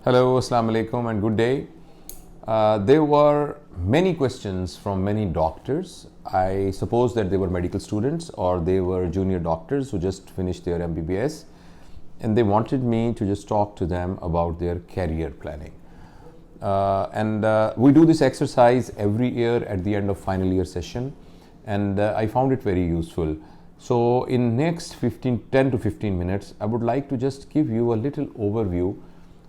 Hello, Assalamu alaikum and good day. There were many questions from many doctors. I suppose that they were medical students or they were junior doctors who just finished their MBBS, and they wanted me to just talk to them about their career planning. We do this exercise every year at the end of final year session, and I found it very useful. So in next 10 to 15 minutes, I would like to just give you a little overview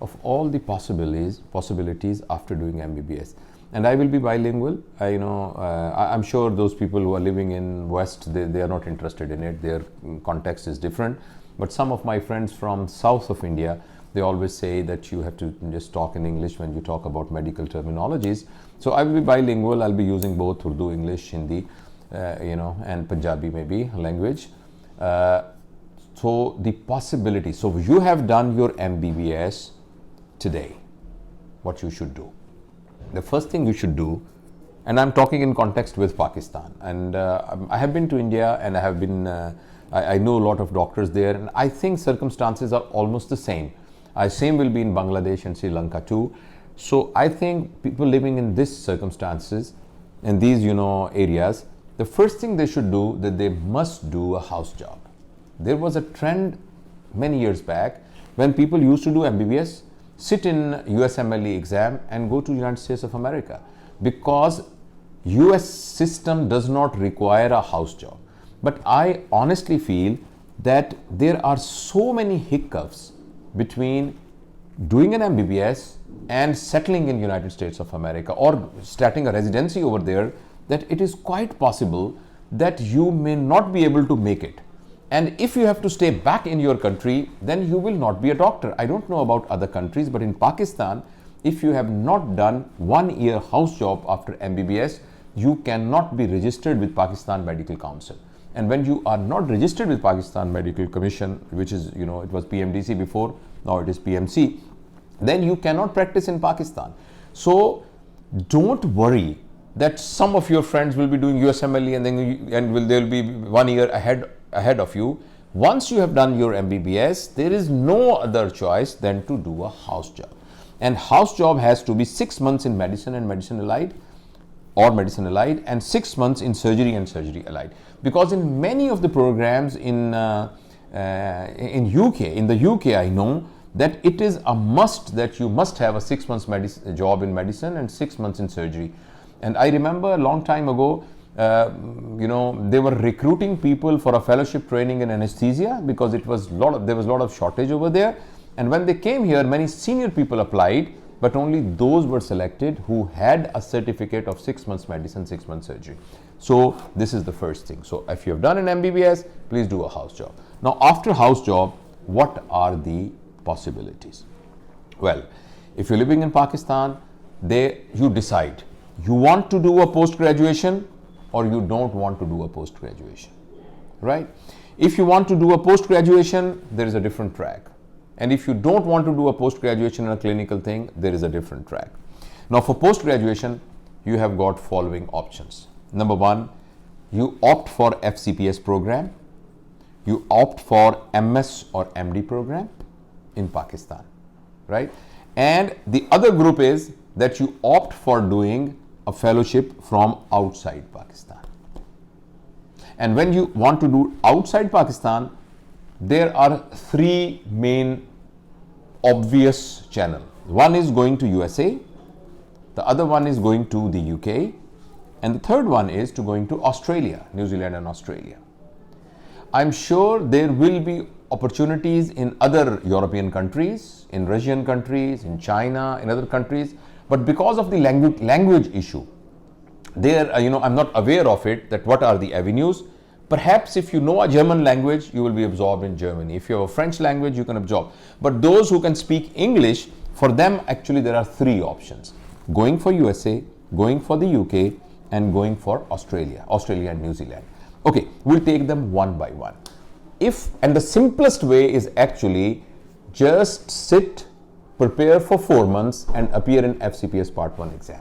of all the possibilities after doing MBBS. And I will be bilingual. I'm sure those people who are living in West, they are not interested in it. Their context is different. But some of my friends from south of India, they always say that you have to just talk in English when you talk about medical terminologies. So I will be bilingual. I'll be using both Urdu, English, Hindi, and Punjabi maybe language. So the possibility. So you have done your MBBS today. What you should do? The first thing you should do, and I'm talking in context with Pakistan, and I have been to India, and I have been, I know a lot of doctors there, and I think circumstances are almost the same. Same will be in Bangladesh and Sri Lanka too. So I think people living in these circumstances, in these areas, the first thing they should do, that they must do a house job. There was a trend many years back when people used to do MBBS, sit in USMLE exam and go to United States of America, because US system does not require a house job. But I honestly feel that there are so many hiccups between doing an MBBS and settling in United States of America or starting a residency over there, that it is quite possible that you may not be able to make it. And if you have to stay back in your country, then you will not be a doctor. I don't know about other countries, but in Pakistan, if you have not done 1 year house job after MBBS, you cannot be registered with Pakistan Medical Council. And when you are not registered with Pakistan Medical Commission, which is, it was PMDC before, now it is PMC, then you cannot practice in Pakistan. So don't worry that some of your friends will be doing USMLE and they'll be 1 year ahead of you. Once you have done your MBBS, there is no other choice than to do a house job. And house job has to be 6 months in medicine and medicine allied, and 6 months in surgery and surgery allied. Because in many of the programs in the UK, I know that it is a must that you must have a 6 months job in medicine and 6 months in surgery. And I remember a long time ago, they were recruiting people for a fellowship training in anesthesia because there was a lot of shortage over there. And when they came here, many senior people applied, but only those were selected who had a certificate of 6 months medicine, 6 months surgery. So this is the first thing. So if you have done an MBBS, please do a house job. Now after house job, what are the possibilities? Well, if you're living in Pakistan, you decide. You want to do a post-graduation or you don't want to do a post-graduation, right? If you want to do a post-graduation, there is a different track. And if you don't want to do a post-graduation in a clinical thing, there is a different track. Now for post-graduation, you have got following options. Number one, you opt for FCPS program. You opt for MS or MD program in Pakistan, right? And the other group is that you opt for doing a fellowship from outside Pakistan. And when you want to do outside Pakistan, there are 3 main obvious channels. One is going to USA, the other one is going to the UK, and the third one is to going to Australia, New Zealand and Australia. I'm sure there will be opportunities in other European countries, in Russian countries, in China, in other countries, but because of the language issue, I'm not aware of it, that what are the avenues. Perhaps if you know a German language, you will be absorbed in Germany. If you have a French language, you can absorb. But those who can speak English, for them actually there are 3 options. Going for USA, going for the UK, and going for Australia and New Zealand. Okay, we'll take them one by one. And the simplest way is actually just sit, prepare for 4 months and appear in FCPS Part 1 exam.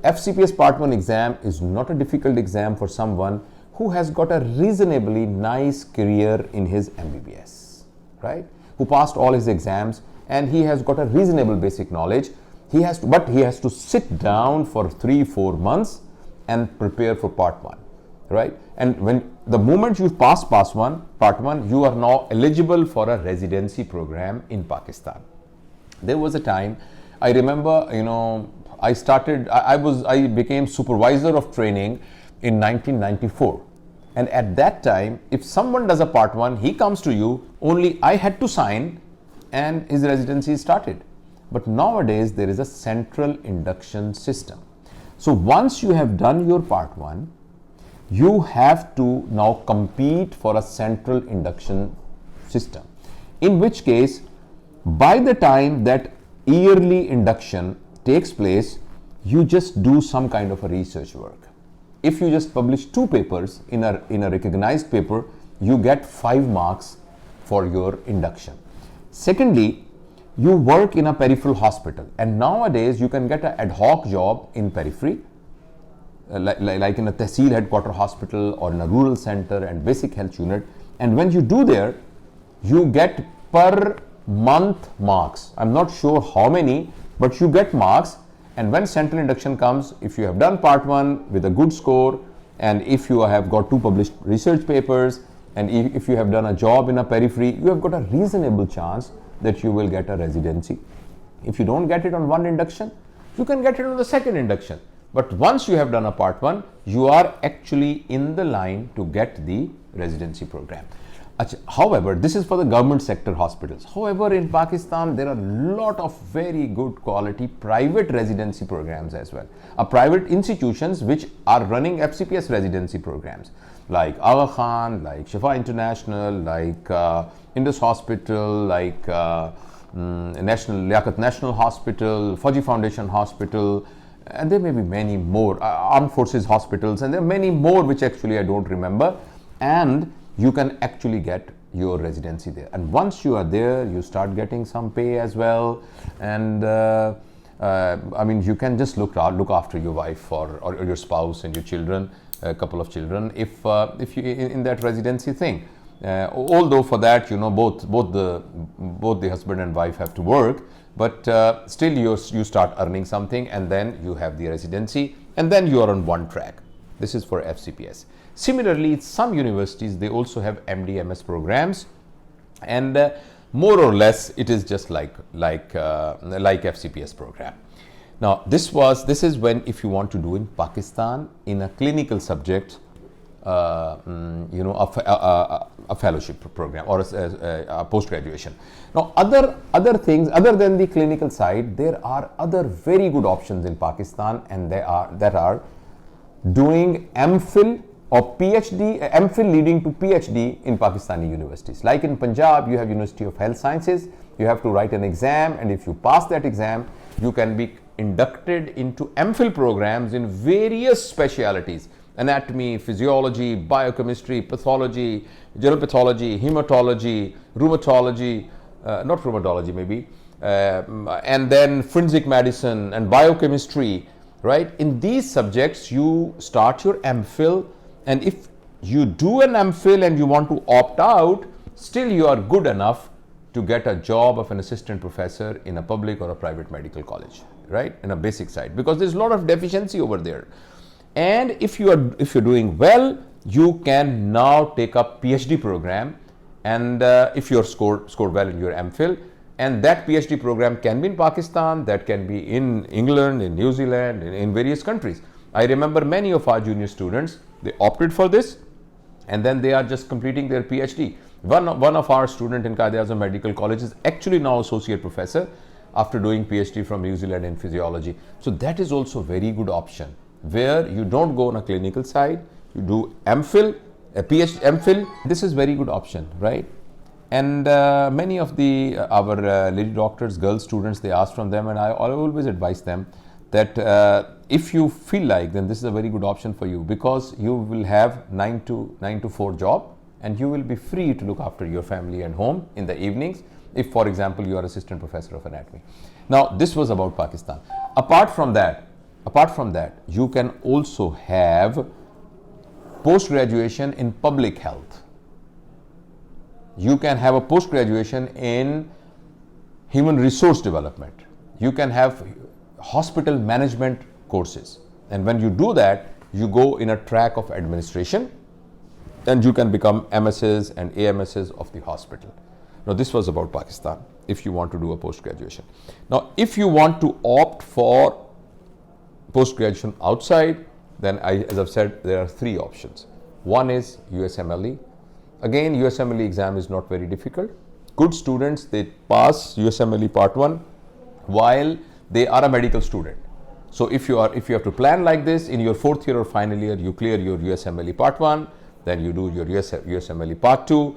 FCPS Part 1 exam is not a difficult exam for someone who has got a reasonably nice career in his MBBS, right? Who passed all his exams and he has got a reasonable basic knowledge. But he has to sit down for 3-4 months and prepare for part 1, right? And when the moment you pass part 1, you are now eligible for a residency program in Pakistan. There was a time, I remember, I became supervisor of training in 1994. And at that time, if someone does a part 1, he comes to you, only I had to sign and his residency started. But nowadays, there is a central induction system. So once you have done your part 1, you have to now compete for a central induction system. In which case, by the time that yearly induction takes place, you just do some kind of a research work. If you just publish 2 papers in a recognized paper, you get 5 marks for your induction. Secondly, you work in a peripheral hospital, and nowadays you can get an ad hoc job in periphery, like in a Tehsil headquarter hospital or in a rural center and basic health unit. And when you do there, you get per month marks. I'm not sure how many, but you get marks. And when central induction comes, if you have done part 1 with a good score, and if you have got 2 published research papers, and if you have done a job in a periphery, you have got a reasonable chance that you will get a residency. If you don't get it on 1 induction, you can get it on the 2nd induction. But once you have done a part 1, you are actually in the line to get the residency program. However, this is for the government sector hospitals. However, in Pakistan, there are a lot of very good quality private residency programs as well. Private institutions which are running FCPS residency programs, like Aga Khan, like Shifa International, like Indus Hospital, like Liaquat National Hospital, Fauji Foundation Hospital, and there may be many more, Armed Forces hospitals, and there are many more which actually I don't remember. And you can actually get your residency there. And once you are there, you start getting some pay as well. And you can just look after your wife or your spouse and your children, a couple of children, if you in that residency thing. Although for that, both the husband and wife have to work, but still you start earning something, and then you have the residency, and then you are on 1 track. This is for FCPS. Similarly, some universities, they also have MD/MS programs, and more or less it is just like FCPS program. Now, this is when, if you want to do in Pakistan in a clinical subject, a fellowship program or a post-graduation. Now, other things other than the clinical side, there are other very good options in Pakistan, and that are doing MPhil or PhD, MPhil leading to PhD in Pakistani universities. Like in Punjab, you have University of Health Sciences, you have to write an exam, and if you pass that exam, you can be inducted into MPhil programs in various specialities: anatomy, physiology, biochemistry, pathology, general pathology, hematology, rheumatology, not rheumatology maybe, and then forensic medicine and biochemistry, right? In these subjects, you start your MPhil, and if you do an MPhil and you want to opt out, still you are good enough to get a job of an assistant professor in a public or a private medical college, right? In a basic side, because there's a lot of deficiency over there. And if you're doing well, you can now take up PhD program, and if you're scored well in your MPhil, and that PhD program can be in Pakistan, that can be in England, in New Zealand, in various countries. I remember many of our junior students, they opted for this, and then they are just completing their PhD. One of our students in Quaid-e-Azam Medical College is actually now associate professor after doing PhD from New Zealand in physiology. So that is also a very good option, where you don't go on a clinical side, you do MPhil, a PhD MPhil. This is very good option, right? And many of our lady doctors, girl students, they ask from them, and I always advise them that if you feel like, then this is a very good option for you, because you will have 9 to 4 job, and you will be free to look after your family and home in the evenings, if, for example, you are assistant professor of anatomy. Now, this was about Pakistan. Apart from that, you can also have post-graduation in public health. You can have a post-graduation in human resource development. You can have hospital management courses. And when you do that, you go in a track of administration and you can become MSs and AMSs of the hospital. Now, this was about Pakistan, if you want to do a post-graduation. Now, if you want to opt for post-graduation outside, then as I've said, there are three options. One is USMLE. Again, USMLE exam is not very difficult. Good students, they pass USMLE Part 1 while they are a medical student. So if you have to plan like this, in your fourth year or final year, you clear your USMLE Part 1, then you do your USMLE Part 2,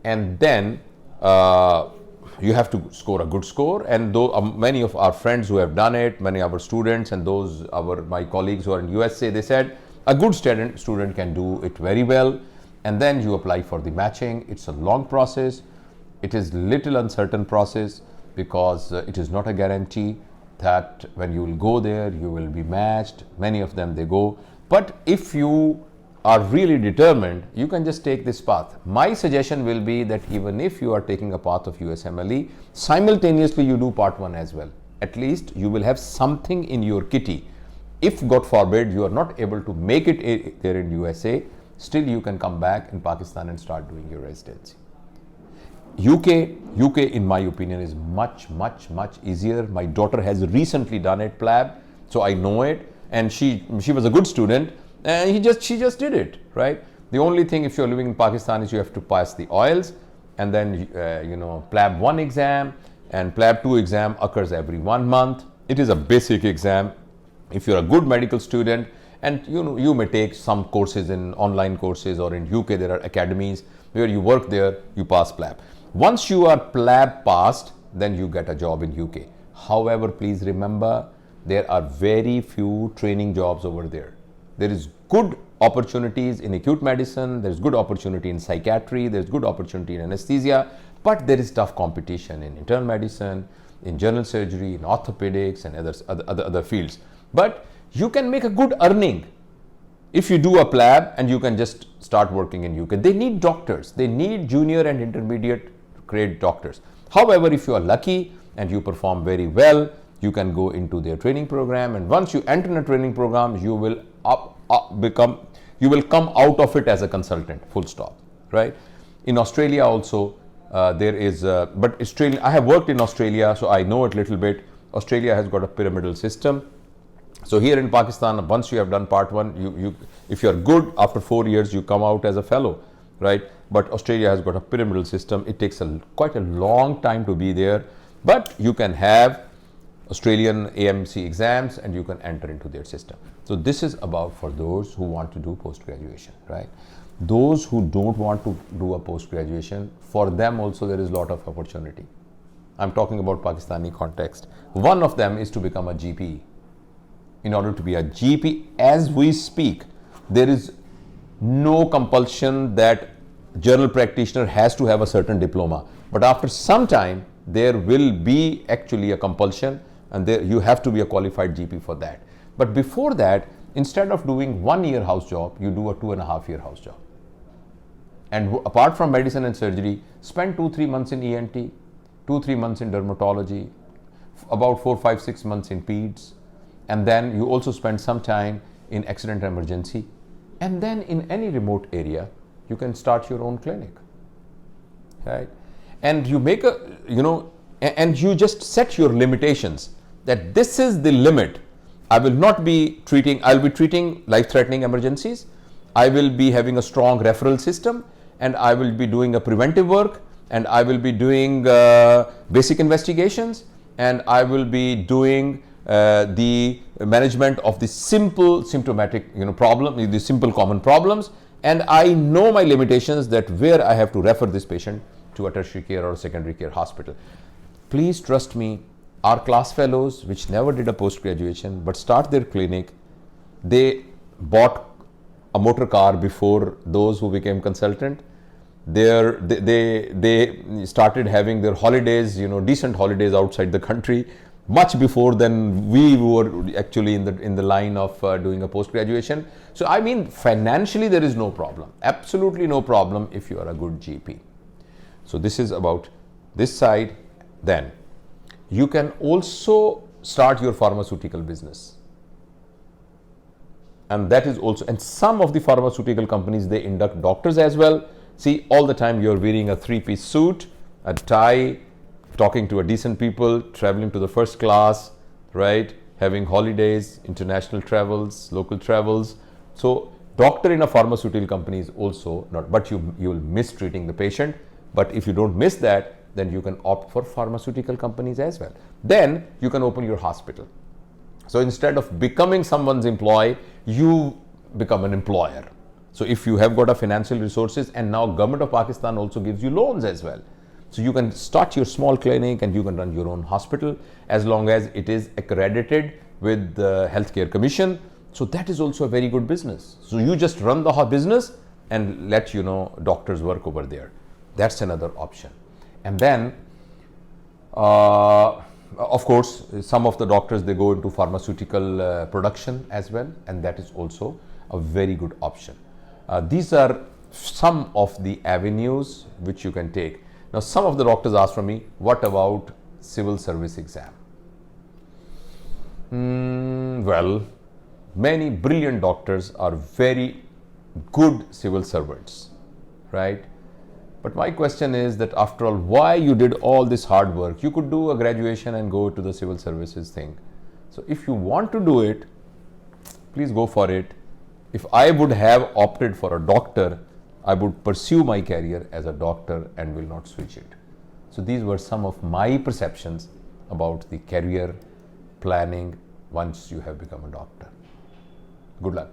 and then you have to score a good score. And though many of our friends who have done it, many of our students and my colleagues who are in USA, they said a good student can do it very well. And then you apply for the matching. It's a long process. It is little uncertain process because it is not a guarantee that when you will go there, you will be matched. Many of them, they go. But if you are really determined, you can just take this path. My suggestion will be that even if you are taking a path of USMLE, simultaneously you do Part 1 as well. At least you will have something in your kitty. If God forbid you are not able to make it there in USA, still you can come back in Pakistan and start doing your residency. UK in my opinion is much easier. My daughter has recently done it, PLAB, so I know it, and she was a good student, and she just did it, right? The only thing, if you're living in Pakistan, is you have to pass the oils, and then PLAB 1 exam and PLAB 2 exam occurs every 1 month. It is a basic exam. If you're a good medical student, and you may take some courses in online courses, or in UK there are academies where you work there, you pass PLAB. Once you are PLAB passed, then you get a job in UK. However, please remember, there are very few training jobs over there. There is good opportunities in acute medicine, there's good opportunity in psychiatry, there's good opportunity in anesthesia, but there is tough competition in internal medicine, in general surgery, in orthopedics, and other fields. But you can make a good earning if you do a PLAB and you can just start working in UK. They need doctors. They need junior and intermediate grade doctors. However, if you are lucky and you perform very well, you can go into their training program, and once you enter a training program, you will come out of it as a consultant, full stop, right? In Australia also there is, but Australia, I have worked in Australia, so I know it a little bit. Australia has got a pyramidal system. So here in Pakistan, once you have done Part 1, if you are good, after 4 years you come out as a fellow, right? But Australia has got a pyramidal system. It takes quite a long time to be there, but you can have Australian AMC exams and you can enter into their system. So this is about for those who want to do post-graduation, right? Those who don't want to do a post-graduation, for them also there is a lot of opportunity. I'm talking about Pakistani context. One of them is to become a GP. In order to be a GP, as we speak, there is no compulsion that general practitioner has to have a certain diploma. But after some time, there will be actually a compulsion, and you have to be a qualified GP for that. But before that, instead of doing 1 year house job, you do a 2.5 year house job. And apart from medicine and surgery, spend 2-3 months in ENT, 2-3 months in dermatology, about 4-5-6 months in peds. And then you also spend some time in accident emergency. And then in any remote area, you can start your own clinic, right? And you make and you just set your limitations that this is the limit. I'll be treating life-threatening emergencies. I will be having a strong referral system, and I will be doing a preventive work, and I will be doing basic investigations, and I will be doing the management of the simple symptomatic problem, the simple common problems, and I know my limitations, that where I have to refer this patient to a tertiary care or secondary care hospital. Please trust me, our class fellows which never did a post-graduation but start their clinic, they bought a motor car before those who became consultant. They started having their holidays, decent holidays outside the country, much before than we were actually in the line of doing a post-graduation. So I mean, financially there is no problem, absolutely no problem if you are a good GP. So this is about this side. Then you can also start your pharmaceutical business. And that is also, and some of the pharmaceutical companies, they induct doctors as well. See, all the time you're wearing a three-piece suit, a tie, talking to a decent people, traveling to the first class, right? Having holidays, international travels, local travels. So doctor in a pharmaceutical company is also not, but you will miss treating the patient. But if you don't miss that, then you can opt for pharmaceutical companies as well. Then you can open your hospital. So instead of becoming someone's employee, you become an employer. So if you have got a financial resources, and now government of Pakistan also gives you loans as well. So you can start your small clinic and you can run your own hospital as long as it is accredited with the Healthcare Commission. So that is also a very good business. So you just run the business and let doctors work over there. That's another option. And then of course, some of the doctors, they go into pharmaceutical production as well, and that is also a very good option. These are some of the avenues which you can take. Now, some of the doctors ask from me, what about civil service exam? Well, many brilliant doctors are very good civil servants, right? But my question is that after all, why you did all this hard work? You could do a graduation and go to the civil services thing. So if you want to do it, please go for it. If I would have opted for a doctor, I would pursue my career as a doctor and will not switch it. So these were some of my perceptions about the career planning once you have become a doctor. Good luck.